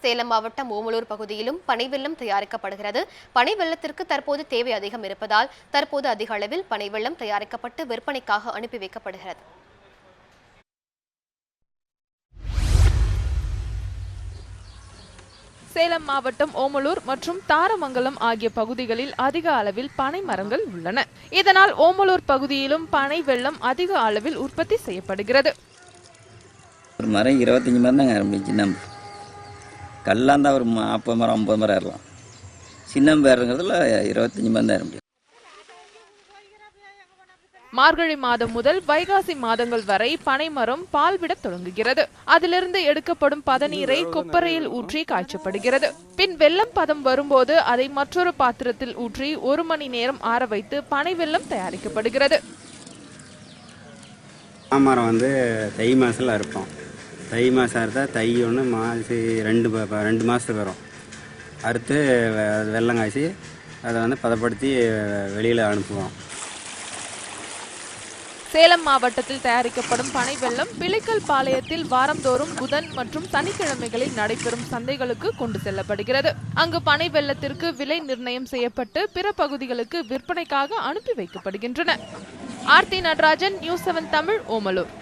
சேலம் மாவட்டம் ஓமலூர் பகுதியிலும் பனை வெல்லம் தயாரிக்கப்படுகிறது. பனை வெல்லத்திற்கு தற்போது தேவை அதிகம் இருப்பதால் தற்போது அதிக அளவில் பனை வெல்லம் தயாரிக்கப்பட்டு விற்பனைக்காக அனுப்பி வைக்கப்படுகிறது. சேலம் மாவட்டம் ஓமலூர் மற்றும் தாரமங்கலம் ஆகிய பகுதிகளில் அதிக அளவில் பனை மரங்கள் உள்ளன. இதனால் ஓமலூர் பகுதியிலும் பனை வெல்லம் அதிக அளவில் உற்பத்தி செய்யப்படுகிறது. ஒரு மரம் 25 மரம் தாங்க ஆரம்பிச்சு. நம்ம கல்லாந்தா ஒரு 40 மரம் 50 மரம் ஏறலாம். சின்ன பேருங்கிறதுல 25 மரம் தான் ஆரம்பிக்கும். மார்கழி மாதம் முதல் வைகாசி மாதங்கள் வரை பனை மரம் பால் விட தொடங்குகிறது. அதிலிருந்து எடுக்கப்படும் பதநீரை கொப்பரையில் ஊற்றி காய்ச்சப்படுகிறது. பின் வெல்லம் பதம் வரும்போது அதை மற்றொரு பாத்திரத்தில் ஊற்றி 1 மணி நேரம் ஆற வைத்து பனை வெல்லம் தயாரிக்கப்படுகிறது. மாமரம் தை மாசத்துல இருப்போம். தை மாசம் அறுத்தா தை ஒன்று மாசி 2 மாதத்துக்கு வரும். அறுத்து வெல்லம் காய்ச்சி அதை பதப்படுத்தி வெளியில் அனுப்புவோம். சேலம் மாவட்டத்தில் தயாரிக்கப்படும் பனை வெல்லம் பிள்ளைக்கல் பாளையத்தில் வாரந்தோறும் புதன் மற்றும் சனிக்கிழமைகளில் நடைபெறும் சந்தைகளுக்கு கொண்டு செல்லப்படுகிறது. அங்கு பனை வெல்லத்திற்கு விலை நிர்ணயம் செய்யப்பட்டு பிற பகுதிகளுக்கு விற்பனைக்காக அனுப்பி வைக்கப்படுகின்றன. ஆர்த்தி நடராஜன், நியூஸ் 7 தமிழ், ஓமலூர்.